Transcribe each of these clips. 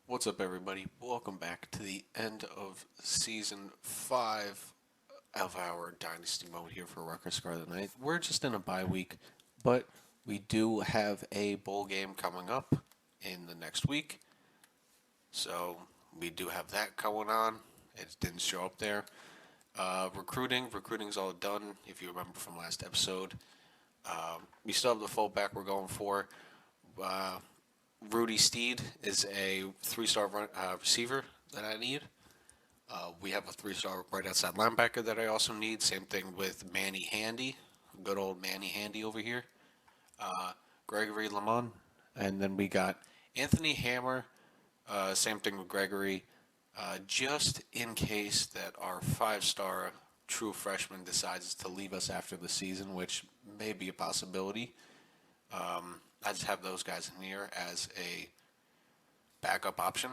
What's up, everybody? Welcome back to the end of Season 5 of our Dynasty mode here for Rutgers Scarlett Knights. We're just in a bye week, but we do have a bowl game coming up in the next week. So we do have that going on. It didn't show up there. Recruiting's all done, if you remember from last episode. We still have the fullback we're going for. Rudy Steed is a three-star receiver that I need. We have a three-star right outside linebacker that I also need. Same thing with Manny Handy, good old Manny Handy over here. Gregory Lamont, and then we got Anthony Hammer. Same thing with Gregory. Just in case that our five-star true freshman decides to leave us after the season, which may be a possibility. I just have those guys in here as a backup option.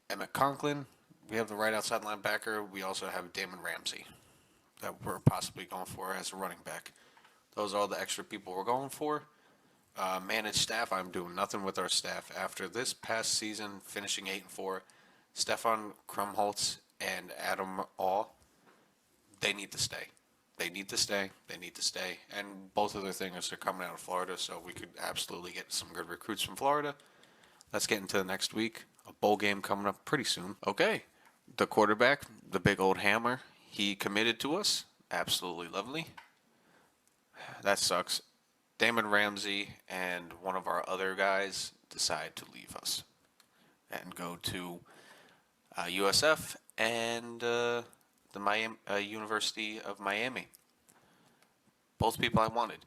Emmett Conklin, we have the right outside linebacker. We also have Damon Ramsey that we're possibly going for as a running back. Those are all the extra people we're going for. Managed staff, I'm doing nothing with our staff. After this past season, finishing 8-4, Stefan Krumholtz and Adam All, they need to stay. They need to stay. They need to stay. And both of their things are coming out of Florida, so we could absolutely get some good recruits from Florida. Let's get into the next week. A bowl game coming up pretty soon. Okay. The quarterback, the big old hammer, he committed to us. Absolutely lovely. That sucks. Damon Ramsey and one of our other guys decide to leave us and go to USF and the University of Miami. Both people I wanted.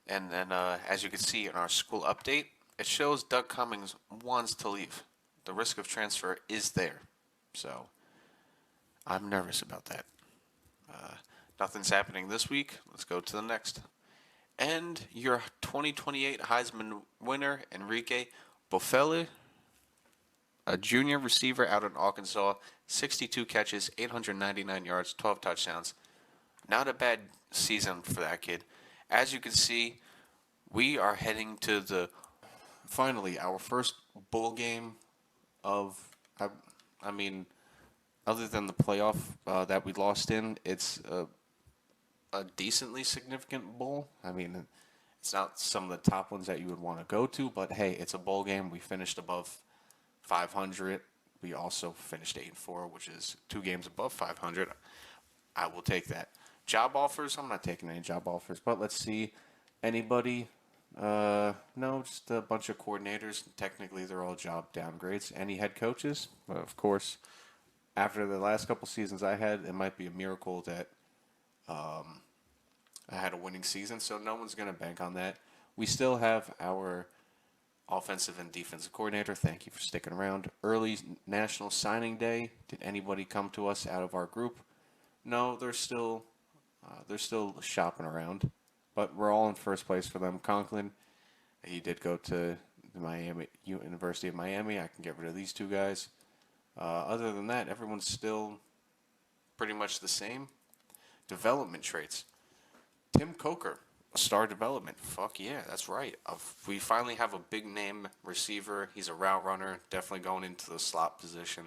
And then, as you can see in our school update, it shows Doug Cummings wants to leave. The risk of transfer is there. So, I'm nervous about that. Nothing's happening this week. Let's go to the next. And your 2028 Heisman winner, Enrique Bofele, a junior receiver out in Arkansas, 62 catches, 899 yards, 12 touchdowns. Not a bad season for that kid. As you can see, we are heading to finally our first bowl game of, I mean, other than the playoff that we lost in, it's a decently significant bowl. I mean, it's not some of the top ones that you would want to go to, but hey, it's a bowl game. We finished above 500. We also finished 8-4, which is 2 games above 500. I will take that. Job offers, I'm not taking any job offers, but let's see. Anybody? No, just a bunch of coordinators. Technically, they're all job downgrades. Any head coaches? Well, of course, after the last couple seasons I had, it might be a miracle that I had a winning season, so no one's going to bank on that. We still have our offensive and defensive coordinator. Thank you for sticking around. Early National Signing Day. Did anybody come to us out of our group? No, they're still shopping around, but we're all in first place for them. Conklin, he did go to the University of Miami. I can get rid of these 2 guys. Other than that, everyone's still pretty much the same. Development traits. Tim Coker, a star development. Fuck yeah, that's right. We finally have a big name receiver. He's a route runner, definitely going into the slot position.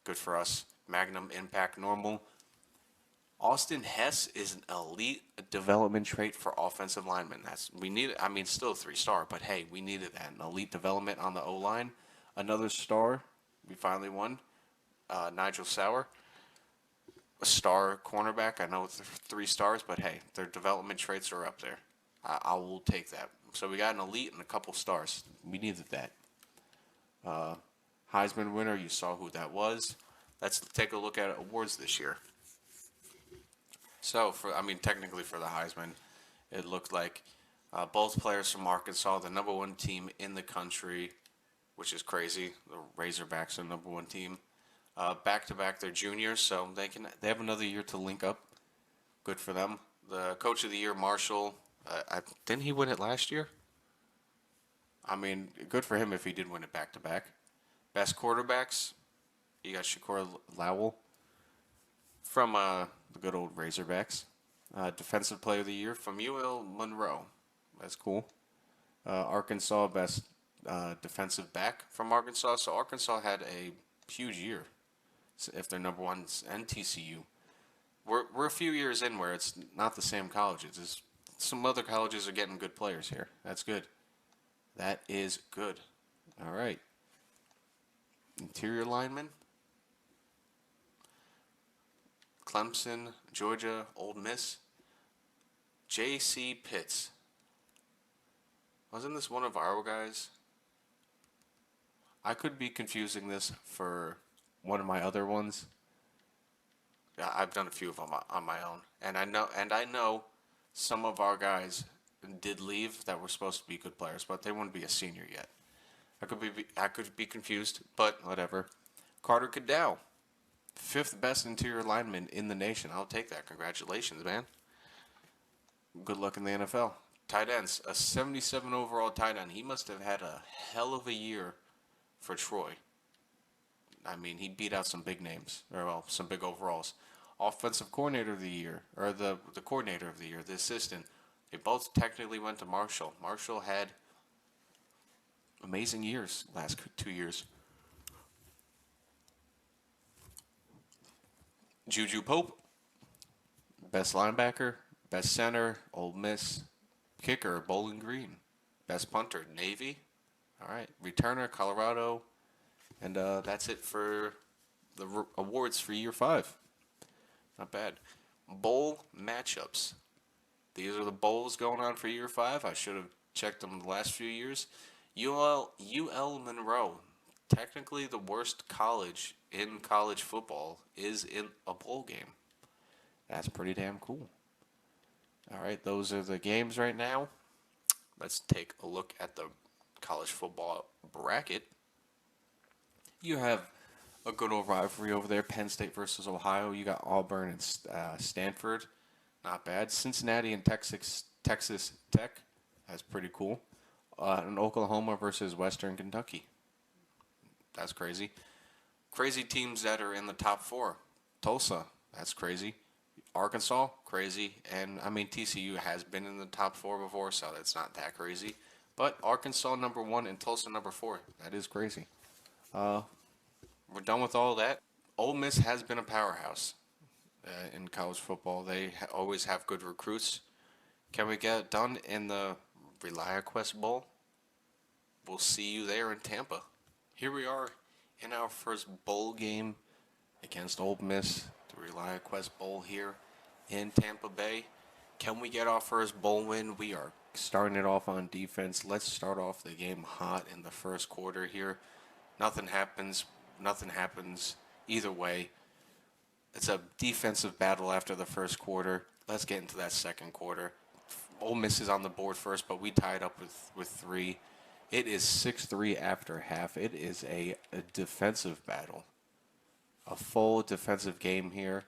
Good for us. Magnum impact normal. Austin Hess is an elite development trait for offensive linemen. We need it. I mean, still a 3-star, but hey, we needed that. An elite development on the O-line. Another star. We finally won. Nigel Sauer, a star cornerback. I know it's 3 stars, but hey, their development traits are up there. I will take that. So we got an elite and a couple stars. We needed that. Heisman winner, you saw who that was. Let's take a look at awards this year. So, technically for the Heisman, it looked like both players from Arkansas, the number 1 team in the country, which is crazy. The Razorbacks are the number 1 team. Back-to-back, they're juniors, so they have another year to link up. Good for them. The Coach of the Year, Marshall, didn't he win it last year? I mean, good for him if he did win it back-to-back. Best quarterbacks, you got Shakur Lowell from the good old Razorbacks. Defensive Player of the Year from UL Monroe. That's cool. Arkansas Best defensive back from Arkansas. So Arkansas had a huge year if they're number one, and TCU. We're a few years in where it's not the same colleges. Some other colleges are getting good players here. That's good. That is good. All right. Interior lineman. Clemson, Georgia, Ole Miss. J.C. Pitts. Wasn't this one of our guys? I could be confusing this for one of my other ones. Yeah, I've done a few of them on my own, and I know some of our guys did leave that were supposed to be good players, but they wouldn't be a senior yet. I could be confused, but whatever. Carter Cadow, fifth best interior lineman in the nation. I'll take that. Congratulations, man. Good luck in the NFL. Tight ends, a 77 overall tight end. He must have had a hell of a year for Troy. I mean, he beat out some big names, or well, some big overalls. Offensive coordinator of the year, or the coordinator of the year, the assistant. They both technically went to Marshall. Marshall had amazing years last 2 years. Juju Pope, best linebacker, best center, Ole Miss. Kicker, Bowling Green. Best punter, Navy. All right, returner, Colorado. And that's it for the awards for year 5. Not bad. Bowl matchups. These are the bowls going on for year 5. I should have checked them the last few years. UL Monroe, technically the worst college in college football, is in a bowl game. That's pretty damn cool. All right, those are the games right now. Let's take a look at the college football bracket. You have a good old rivalry over there, Penn State versus Ohio. You got Auburn and Stanford. Not bad. Cincinnati and Texas Tech. That's pretty cool. And Oklahoma versus Western Kentucky. That's crazy. Crazy teams that are in the top 4. Tulsa. That's crazy. Arkansas, crazy. And, I mean, TCU has been in the top 4 before, so that's not that crazy. But Arkansas number 1 and Tulsa number 4. That is crazy. We're done with all that. Ole Miss has been a powerhouse in college football. They always have good recruits. Can we get it done in the ReliaQuest Bowl? We'll see you there in Tampa. Here we are in our first bowl game against Ole Miss, the ReliaQuest Bowl here in Tampa Bay. Can we get our first bowl win? We are starting it off on defense. Let's start off the game hot in the first quarter here. Nothing happens. Either way. It's a defensive battle after the first quarter. Let's get into that second quarter. Ole Miss is on the board first, but we tied up with 3. It is 6-3 after half. It is a defensive battle. A full defensive game here.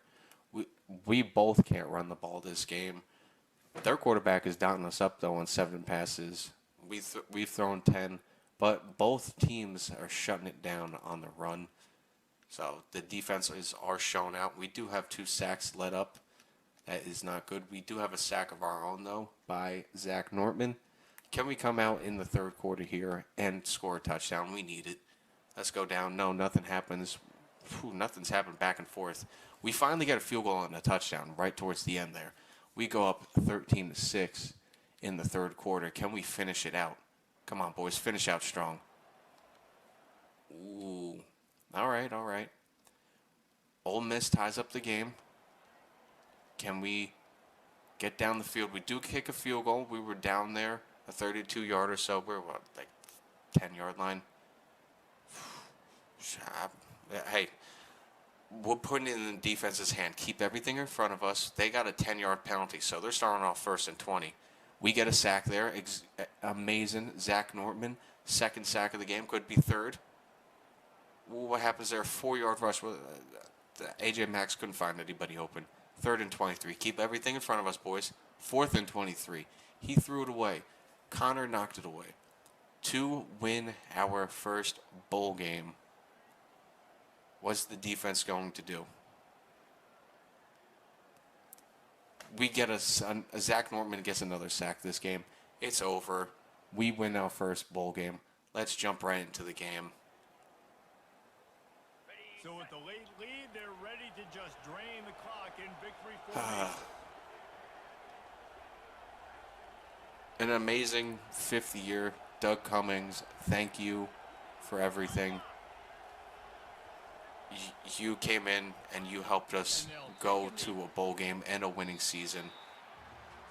We both can't run the ball this game. Their quarterback is dotting us up, though, on 7 passes. We've thrown 10, but both teams are shutting it down on the run. So the defenses are shown out. We do have 2 sacks let up. That is not good. We do have a sack of our own, though, by Zach Nortman. Can we come out in the third quarter here and score a touchdown? We need it. Let's go down. No, nothing happens. Nothing's happened back and forth. We finally get a field goal and a touchdown right towards the end there. We go up 13-6 in the third quarter. Can we finish it out? Come on, boys. Finish out strong. Ooh. All right. Ole Miss ties up the game. Can we get down the field? We do kick a field goal. We were down there, a 32-yard or so. We're, 10-yard line? Hey, we're putting it in the defense's hand. Keep everything in front of us. They got a 10-yard penalty, so they're starting off 1st and 20. We get a sack there. Amazing. Zach Nortman, second sack of the game. Could be third. What happens there? 4-yard rush. AJ Max couldn't find anybody open. 3rd and 23. Keep everything in front of us, boys. 4th and 23. He threw it away. Connor knocked it away. To win our first bowl game. What's the defense going to do? We get Zach Nortman gets another sack this game. It's over. We win our first bowl game. let's jump right into the game. So with the late lead, they're ready to just drain the clock in victory formation. An amazing fifth year, Doug Cummings. Thank you for everything. You came in and you helped us go to a bowl game and a winning season.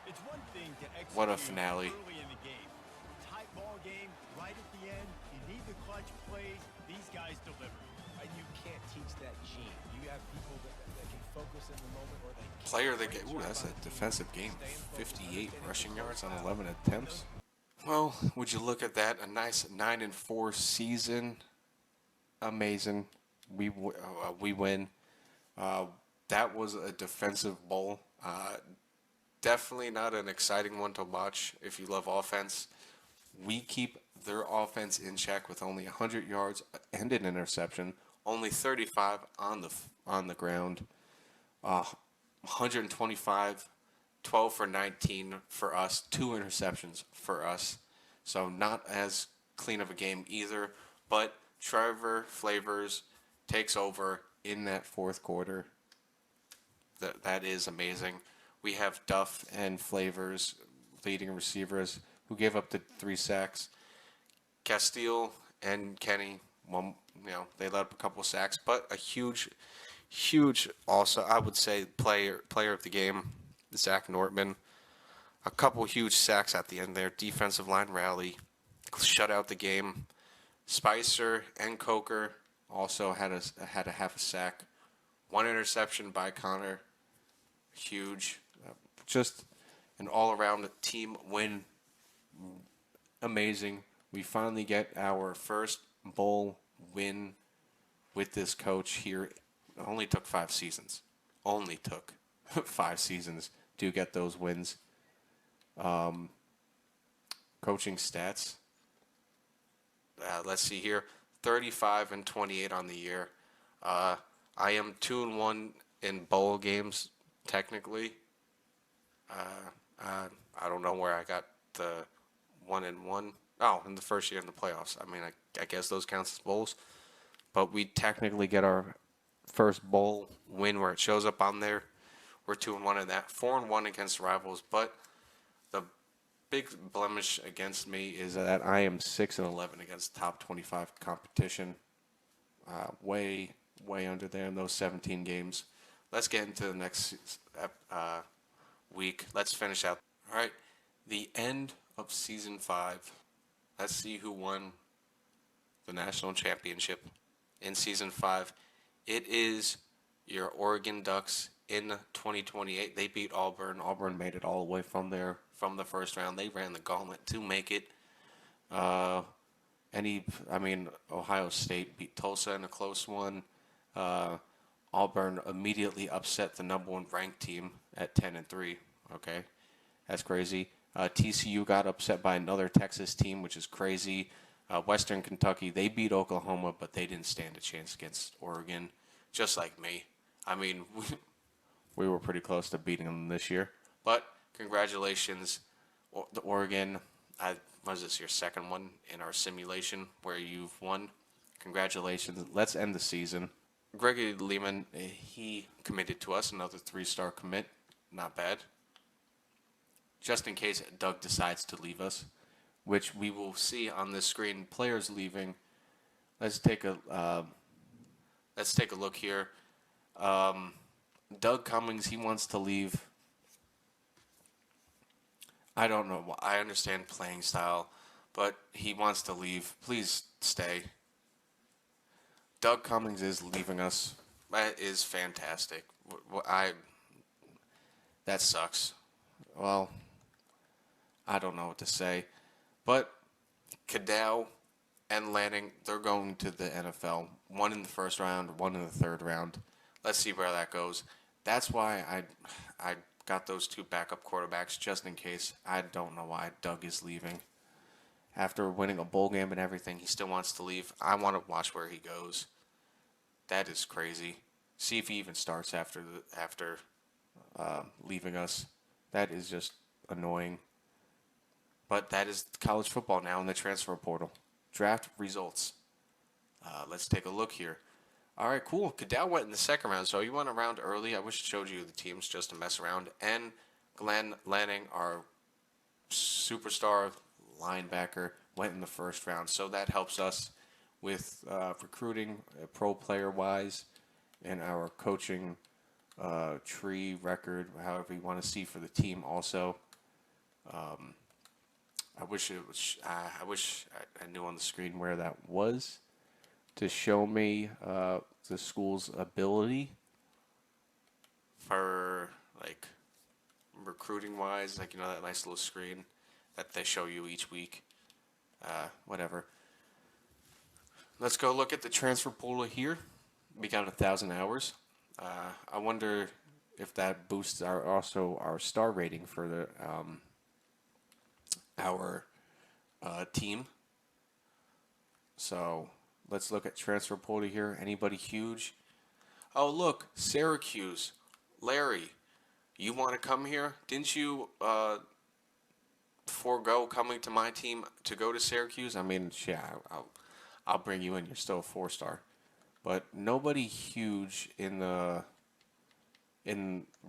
It's one thing to execute What a finale. early in the game. Tight ball game, right at the end. You need the clutch plays. These guys deliver. And you can't teach that gene. You have people that can focus in the moment or they can't. Player of the game. Ooh, that's a defensive game. 58 rushing yards on 11 attempts. Well, would you look at that? A nice 9-4 season. Amazing. We win. That was a defensive bowl. Definitely not an exciting one to watch if you love offense. We keep their offense in check with only 100 yards and an interception. Only 35 on the ground. 125, 12 for 19 for us. 2 interceptions for us. So not as clean of a game either. But Trevor Flavors takes over in that fourth quarter. That is amazing. We have Duff and Flavors leading receivers who gave up the 3 sacks. Castile and Kenny, well, they let up a couple sacks, but a huge, also, I would say, player of the game, Zach Nortman. A couple huge sacks at the end there. Defensive line rally, shut out the game. Spicer and Coker also had a half a sack. 1 interception by Connor. Huge. Just an all-around team win. Amazing. We finally get our first bowl win with this coach here. It only took 5 seasons. Only took 5 seasons to get those wins. Coaching stats. Let's see here. 35-28 on the year. I am 2-1 in bowl games, technically. I don't know where I got the 1-1. Oh, in the first year in the playoffs. I mean, I guess those counts as bowls. But we technically get our first bowl win where it shows up on there. We're 2-1 in that. 4-1 against rivals. But the big blemish against me is that I am 6-11 against top 25 competition. Way under there in those 17 games. Let's get into the next week. Let's finish out. All right, the end of season 5. Let's see who won the national championship in season 5. It is your Oregon Ducks in 2028. They beat Auburn. Auburn made it all the way from the first round. They ran the gauntlet to make it. Ohio State beat Tulsa in a close one. Auburn immediately upset the number 1 ranked team at 10-3. Okay, that's crazy. TCU got upset by another Texas team, which is crazy. Western Kentucky, they beat Oklahoma, but they didn't stand a chance against Oregon, just like me. I mean, we were pretty close to beating them this year. But congratulations, the Oregon. Was this your second one in our simulation where you've won? Congratulations. Let's end the season. Gregory Lehman, he committed to us, another 3-star commit. Not bad. Just in case Doug decides to leave us, which we will see on this screen. Players leaving. Let's take a look here. Doug Cummings, he wants to leave. I don't know. I understand playing style, but he wants to leave. Please stay. Doug Cummings is leaving us. That is fantastic. That sucks. Well, I don't know what to say. But Cadow and Lanning, they're going to the NFL. 1 in the first round, 1 in the third round. Let's see where that goes. That's why I got those 2 backup quarterbacks just in case. I don't know why Doug is leaving. After winning a bowl game and everything, he still wants to leave. I want to watch where he goes. That is crazy. See if he even starts after leaving us. That is just annoying. But that is college football now in the transfer portal. draft results. Let's take a look here. All right, cool. Cadell went in the second round, so he went around early. I wish I showed you the teams just to mess around. And Glenn Lanning, our superstar linebacker, went in the first round, so that helps us with recruiting, pro player wise, and our coaching tree record, however you want to see for the team. Also, I wish it was. I wish I knew on the screen where that was to show me the school's ability for like recruiting wise, like that nice little screen that they show you each week. Whatever. Let's go look at the transfer portal here. We got 1,000 hours. I wonder if that boosts our star rating for our team. So let's look at transfer portal here. Anybody huge? Oh, look, Syracuse. Larry, you want to come here? Didn't you forego coming to my team to go to Syracuse? I mean, yeah, I'll bring you in. You're still a 4-star, but nobody huge in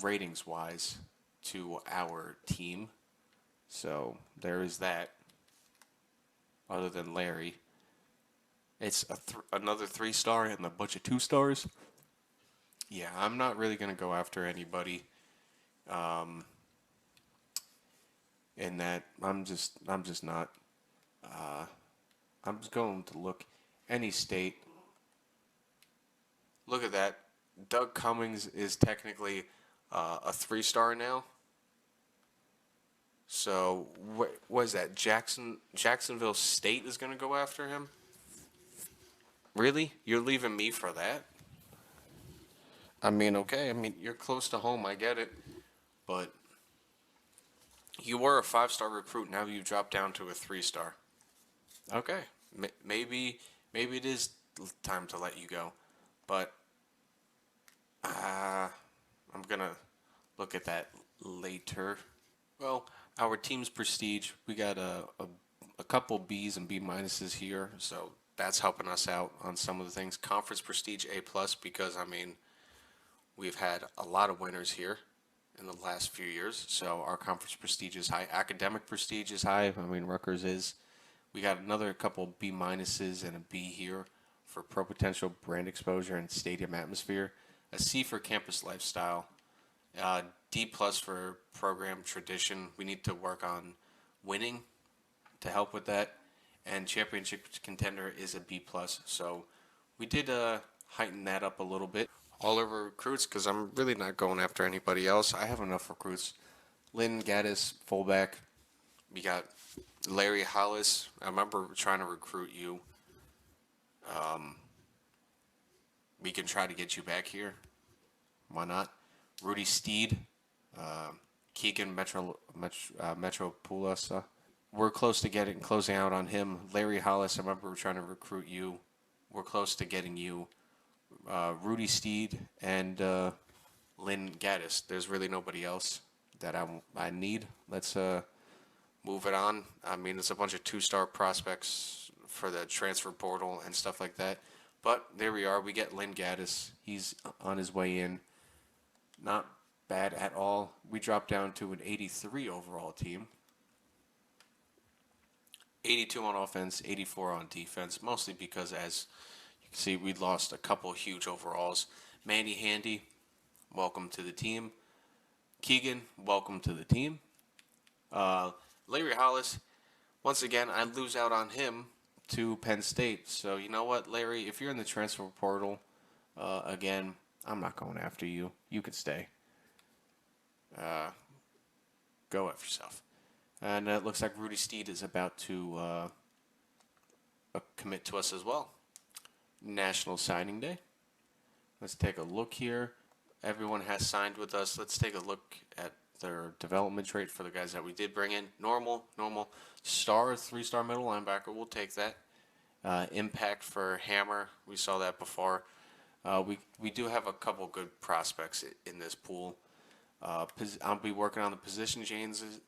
ratings wise to our team. So there is that. Other than Larry, it's another 3-star and a bunch of 2-stars. Yeah, I'm not really gonna go after anybody. In that, I'm just not. I'm just going to look any state. Look at that. Doug Cummings is technically a 3-star now. So what is that? Jacksonville State is going to go after him? Really? You're leaving me for that? I mean, okay. I mean, you're close to home. I get it, but you were a 5-star recruit. Now you dropped down to a 3-star. Okay, maybe it is time to let you go, but I'm gonna look at that later. Well, our team's prestige, we got a couple B's and B minuses here, so that's helping us out on some of the things. Conference prestige A plus, because I mean we've had a lot of winners here in the last few years, so our conference prestige is high. Academic prestige is high. I mean, Rutgers is. We got another couple B minuses and a B here for pro potential, brand exposure, and stadium atmosphere. A C for campus lifestyle. D plus for program tradition. We need to work on winning to help with that. And championship contender is a B plus. So we did heighten that up a little bit. All of our recruits, because I'm really not going after anybody else. I have enough recruits. Lynn Gaddis, fullback. We got Larry Hollis. I remember trying to recruit you. We can try to get you back here. Why not? Rudy Steed. Keegan Metropoulos. We're close to closing out on him. Larry Hollis. I remember trying to recruit you. We're close to getting you. Rudy Steed and Lynn Gaddis. There's really nobody else that I need. Let's move it on. I mean, it's a bunch of 2-star prospects for the transfer portal and stuff like that. But there we are. We get Lynn Gaddis. He's on his way in. Not bad at all. We dropped down to an 83 overall team. 82 on offense, 84 on defense, mostly because, as you can see, we lost a couple huge overalls. Mandy Handy, welcome to the team. Keegan, welcome to the team. Larry Hollis, once again, I lose out on him to Penn State. So you know what, Larry, if you're in the transfer portal, again, I'm not going after you. You can stay. Go F yourself. And it looks like Rudy Steed is about to commit to us as well. National Signing Day. Let's take a look here. Everyone has signed with us. Let's take a look at their development trait for the guys that we did bring in. Normal. Star, 3-star middle linebacker. We'll take that. Impact for Hammer. We saw that before. We do have a couple good prospects in this pool. I'll be working on the position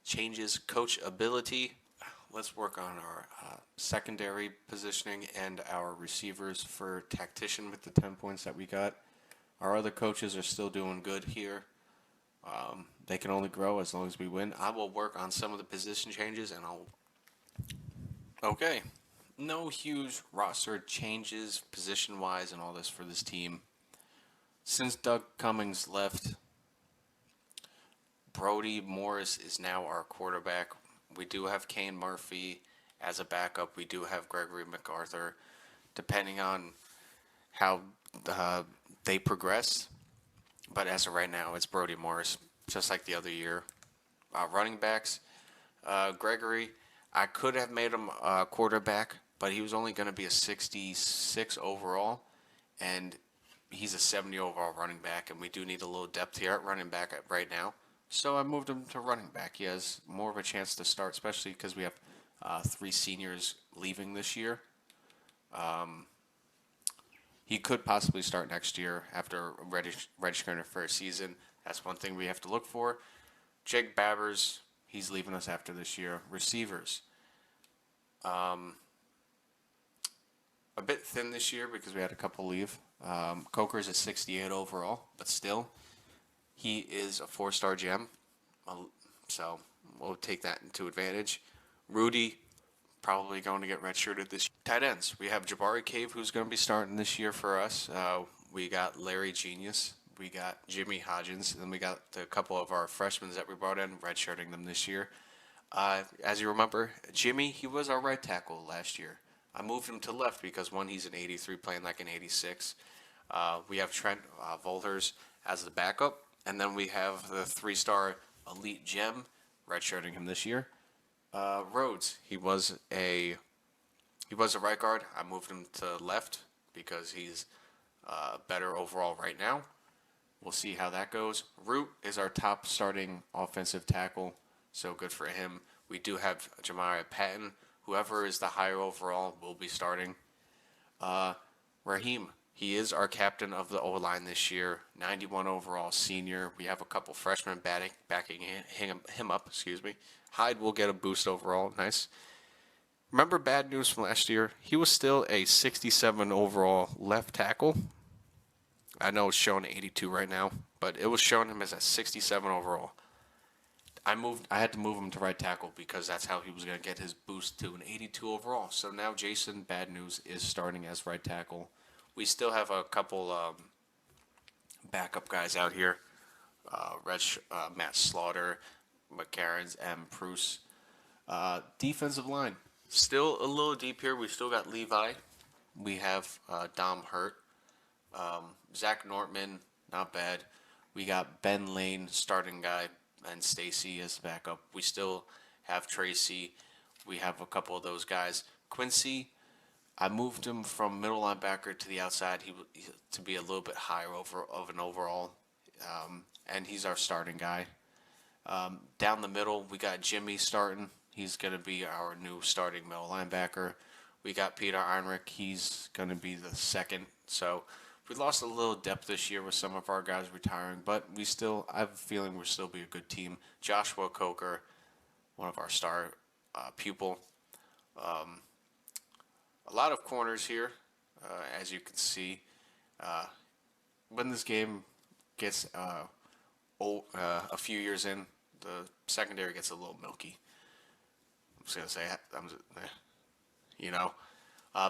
changes, coach ability. let's work on our secondary positioning and our receivers for tactician with the 10 points that we got. Our other coaches are still doing good here. They can only grow as long as we win. I will work on some of the position changes, and Okay. No huge roster changes position-wise and all this for this team. Since Doug Cummings left, Brody Morris is now our quarterback. We do have Kane Murphy as a backup. We do have Gregory MacArthur. Depending on how they progress, but as of right now, it's Brody Morris, just like the other year. Running backs, Gregory, I could have made him a quarterback, but he was only going to be a 66 overall, and he's a 70 overall running back, and we do need a little depth here at running back right now. So I moved him to running back. He has more of a chance to start, especially because we have 3 seniors leaving this year. He could possibly start next year after registering for a season. That's one thing we have to look for. Jake Babbers, he's leaving us after this year. Receivers. A bit thin this year because we had a couple leave. Coker's a 68 overall, but still, he is a 4-star gem. So we'll take that into advantage. Rudy, probably going to get redshirted this year. Tight ends. We have Jabari Cave, who's going to be starting this year for us. We got Larry Genius. We got Jimmy Hodgins. And then we got a couple of our freshmen that we brought in, redshirting them this year. As you remember, Jimmy, he was our right tackle last year. I moved him to left because, one, he's an 83 playing like an 86. We have Trent Volters as the backup. And then we have the 3-star elite gem, redshirting him this year. Rhodes, he was a right guard. I moved him to left because he's better overall right now. We'll see how that goes. Root is our top starting offensive tackle, so good for him. We do have Jemiah Patton. Whoever is the higher overall will be starting. Raheem, he is our captain of the O-line this year, 91 overall senior. We have a couple freshmen backing him up. Hyde will get a boost overall. Nice. Remember bad news from last year? He was still a 67 overall left tackle. I know it's showing 82 right now, but it was showing him as a 67 overall. I had to move him to right tackle because that's how he was going to get his boost to an 82 overall. So now Jason Bad News is starting as right tackle. We still have a couple backup guys out here. Matt Slaughter, McCarrans, and Bruce. Defensive line. Still a little deep here. We still got Levi. We have Dom Hurt. Zach Nortman, not bad. We got Ben Lane, starting guy, and Stacy as backup. We still have Tracy. We have a couple of those guys. Quincy, I moved him from middle linebacker to the outside to be a little bit higher of an overall, and he's our starting guy. Down the middle, we got Jimmy starting. He's going to be our new starting middle linebacker. We got Peter Heinrich. He's going to be the second. So we lost a little depth this year with some of our guys retiring, but I have a feeling we'll still be a good team. Joshua Coker, one of our star pupil. A lot of corners here, as you can see. When this game gets a few years in, the secondary gets a little milky. I'm just going to say,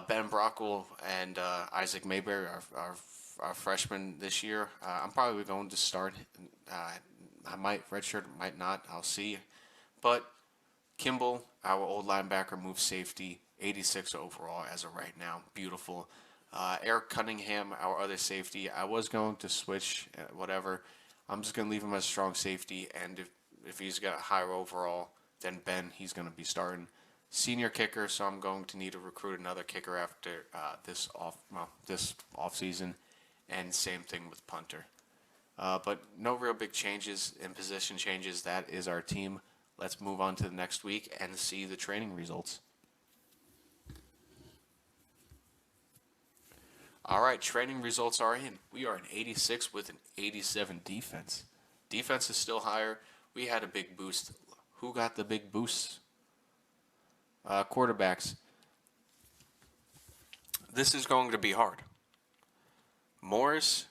Ben Brockle and Isaac Mayberry are freshmen this year. I'm probably going to start. I might redshirt, might not. I'll see. But Kimball, our old linebacker, moves safety, 86 overall as of right now. Beautiful. Eric Cunningham, our other safety. I was going to switch, whatever. I'm just going to leave him as strong safety, and if he's got a higher overall than Ben, he's going to be starting. Senior kicker, so I'm going to need to recruit another kicker after this off season, and same thing with punter. But no real big changes in position changes. That is our team. Let's move on to the next week and see the training results. All right, training results are in. We are an 86 with an 87 defense. Defense is still higher. We had a big boost. Who got the big boost? Quarterbacks. This is going to be hard. Morris,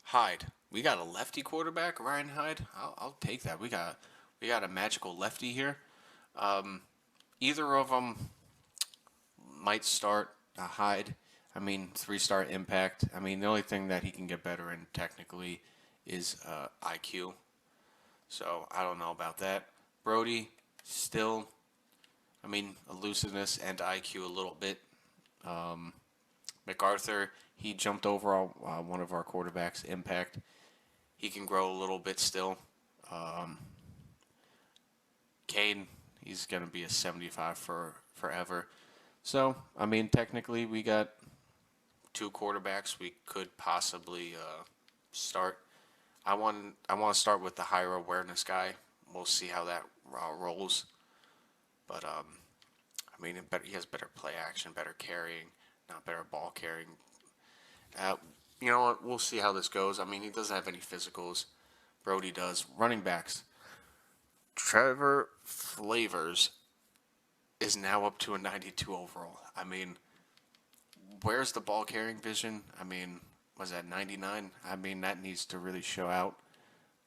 Hyde. We got a lefty quarterback, Ryan Hyde. I'll take that. We got a magical lefty here. Either of them might start. Hyde. I mean, 3-star impact. I mean, the only thing that he can get better in technically is IQ. So I don't know about that. Brody, still, I mean, elusiveness and IQ a little bit. MacArthur, he jumped over one of our quarterbacks, impact. He can grow a little bit still. Kane, he's going to be a 75 for forever. So, I mean, technically, we got 2 quarterbacks we could possibly start. I want to start with the higher awareness guy. We'll see how that rolls. But I mean, he has better play action, better carrying, not better ball carrying. You know what? We'll see how this goes. I mean, he doesn't have any physicals. Brody does. Running backs. Trevor Flavors is now up to a 92 overall. I mean, where's the ball carrying vision? I mean, was that 99? I mean, that needs to really show out.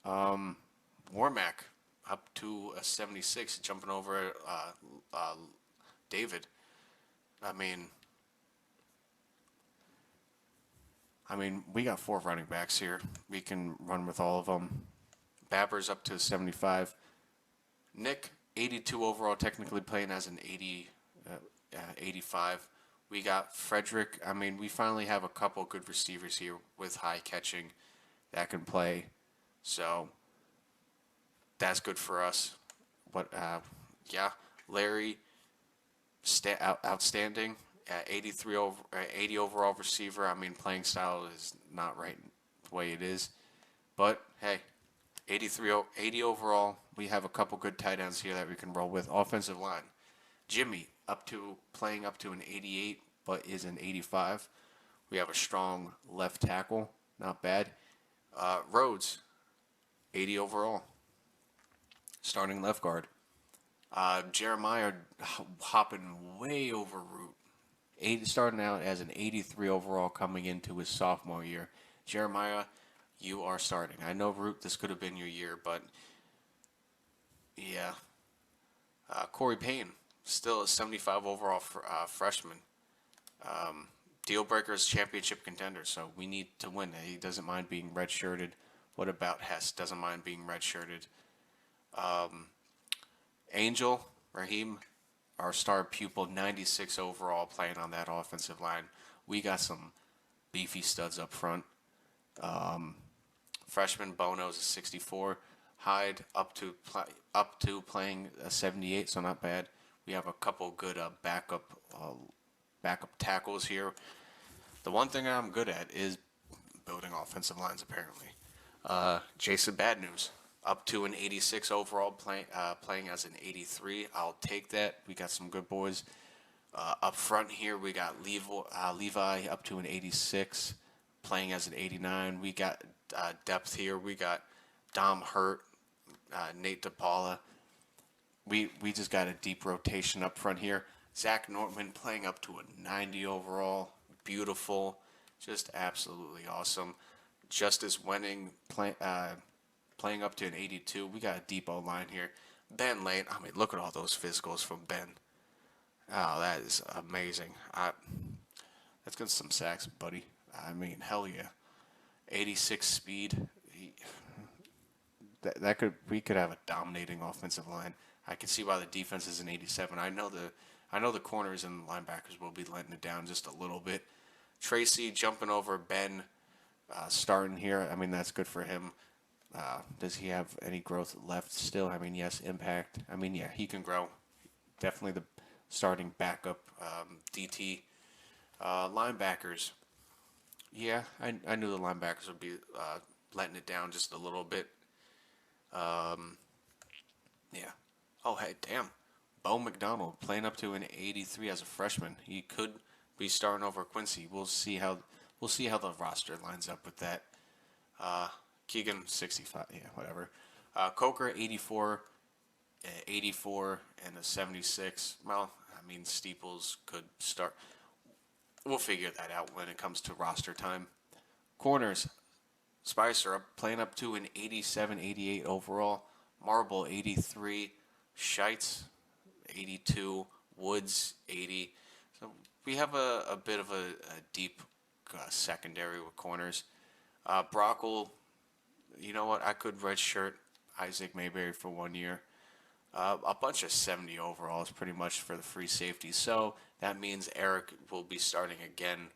Warmack up to a 76, jumping over David. I mean, we got 4 running backs here. We can run with all of them. Babber's up to a 75. Nick, 82 overall, technically playing as an 85. We got Frederick. I mean, we finally have a couple good receivers here with high catching that can play. So that's good for us. But yeah, Larry, outstanding. 80 overall receiver. I mean, playing style is not right the way it is. But hey, 80 overall. We have a couple good tight ends here that we can roll with. Offensive line. Jimmy playing up to an 88, but is an 85. We have a strong left tackle. Not bad. Rhodes, 80 overall. Starting left guard. Jeremiah hopping way over Root. Starting out as an 83 overall coming into his sophomore year. Jeremiah, you are starting. I know, Root, this could have been your year, but yeah. Corey Payne, still a 75 overall freshman. Deal breakers, championship contender, so we need to win. He doesn't mind being redshirted. What about Hess? Doesn't mind being redshirted. Angel, Raheem, our star pupil, 96 overall, playing on that offensive line. We got some beefy studs up front. Freshman Bono's a 64. Hyde up to playing a 78, so not bad. We have a couple good backup tackles here. The one thing I'm good at is building offensive lines, apparently. Jason Bad News up to an 86 overall, playing as an 83. I'll take that. We got some good boys. Up front here, we got Levi up to an 86, playing as an 89. We got depth here. We got Dom Hurt, Nate DePaula. We just got a deep rotation up front here. Zach Nortman playing up to a 90 overall. Beautiful. Just absolutely awesome. Justice Wenning playing up to an 82. We got a deep O-line here. Ben Lane. I mean, look at all those physicals from Ben. Oh, that is amazing. Let's get some sacks, buddy. I mean, hell yeah. 86 speed. We could have a dominating offensive line. I can see why the defense is an 87. I know the corners and linebackers will be letting it down just a little bit. Tracy jumping over Ben, starting here. I mean, that's good for him. Does he have any growth left still? I mean, yes, impact. I mean, yeah, he can grow. Definitely the starting backup DT. Linebackers. Yeah, I knew the linebackers would be letting it down just a little bit. Yeah. Oh, hey, damn. Bo McDonald playing up to an 83 as a freshman. He could be starting over Quincy. We'll see how the roster lines up with that. Keegan 65. Yeah, whatever. Coker 84. a 84 and a 76. Well, I mean, Steeples could start. We'll figure that out when it comes to roster time. Corners, Spicer playing up to an 87, 88 overall. Marble 83. Scheitz 82. Woods 80. So we have a bit of a deep secondary with corners. Brockle, you know what? I could redshirt Isaac Mayberry for 1 year. A bunch of 70 overalls pretty much for the free safety. So that means Eric will be starting again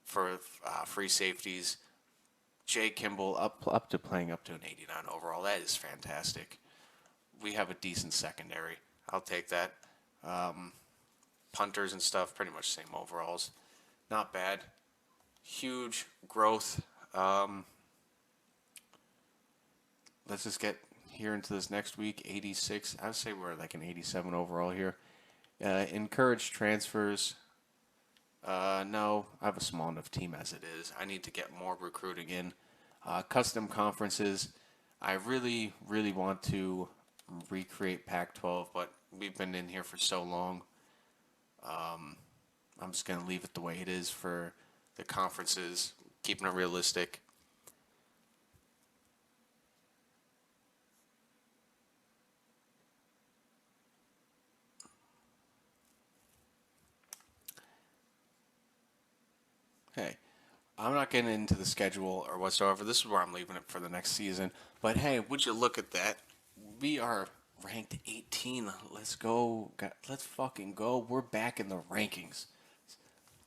for free safeties. Jay Kimball up to playing up to an 89 overall. That is fantastic. We have a decent secondary. I'll take that. Punters and stuff, pretty much same overalls. Not bad. Huge growth. Let's just get here into this next week. 86. I would say we're like an 87 overall here. Encourage transfers. No, I have a small enough team as it is. I need to get more recruiting in. Custom conferences. I really, really want to recreate Pac-12, but we've been in here for so long. I'm just going to leave it the way it is for the conferences, keeping it realistic. Hey, I'm not getting into the schedule or whatsoever. This is where I'm leaving it for the next season. But hey, would you look at that? We are ranked 18. Let's go. Let's fucking go. We're back in the rankings.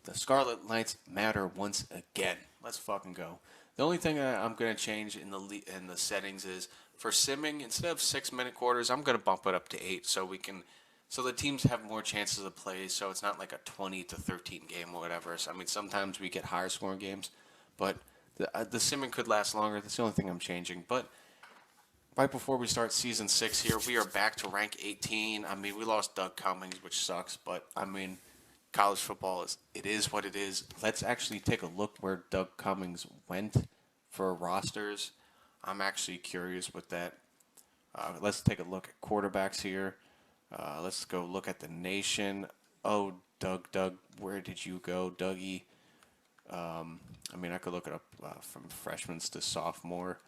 The Scarlett Knights matter once again. Let's fucking go. The only thing I'm going to change in the settings is for simming, instead of 6-minute quarters, I'm going to bump it up to 8 so the teams have more chances of play, so it's not like a 20-13 game or whatever. So, I mean, sometimes we get higher scoring games, but the simming could last longer. That's the only thing I'm changing. But right before we start season 6 here, we are back to rank 18. I mean, we lost Doug Cummings, which sucks, but I mean, college football is what it is. Let's actually take a look where Doug Cummings went for rosters. I'm actually curious with that. Let's take a look at quarterbacks here. Let's go look at the nation. Oh, Doug, where did you go, Dougie? I mean, I could look it up from freshmen to sophomore.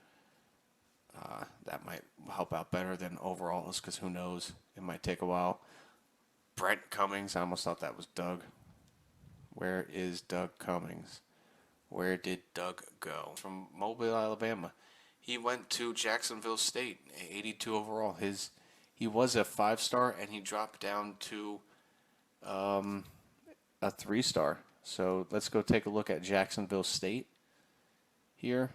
That might help out better than overalls, because who knows? It might take a while. Brent Cummings, I almost thought that was Doug. Where is Doug Cummings? Where did Doug go? From Mobile, Alabama. He went to Jacksonville State, 82 overall. He was a 5-star, and he dropped down to a 3-star. So let's go take a look at Jacksonville State here.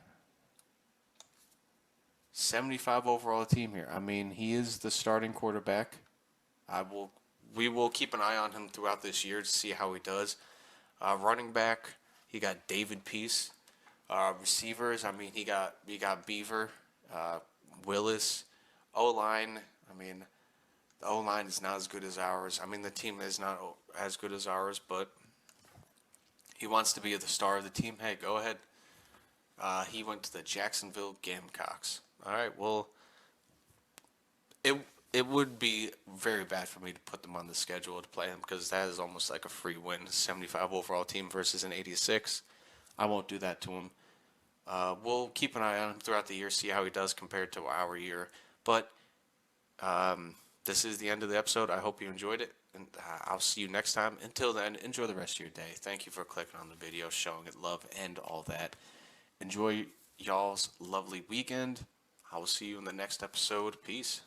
75 overall team here. I mean, he is the starting quarterback. We will keep an eye on him throughout this year to see how he does. Running back, he got David Peace. Receivers, I mean, he got Beaver, Willis. O-line, I mean, the O-line is not as good as ours. I mean, the team is not as good as ours, but he wants to be the star of the team. Hey, go ahead. He went to the Jacksonville Gamecocks. All right, well, it would be very bad for me to put them on the schedule to play him, because that is almost like a free win. 75 overall team versus an 86. I won't do that to him. We'll keep an eye on him throughout the year, see how he does compared to our year. But this is the end of the episode. I hope you enjoyed it, and I'll see you next time. Until then, enjoy the rest of your day. Thank you for clicking on the video, showing it love, and all that. Enjoy y'all's lovely weekend. I will see you in the next episode. Peace.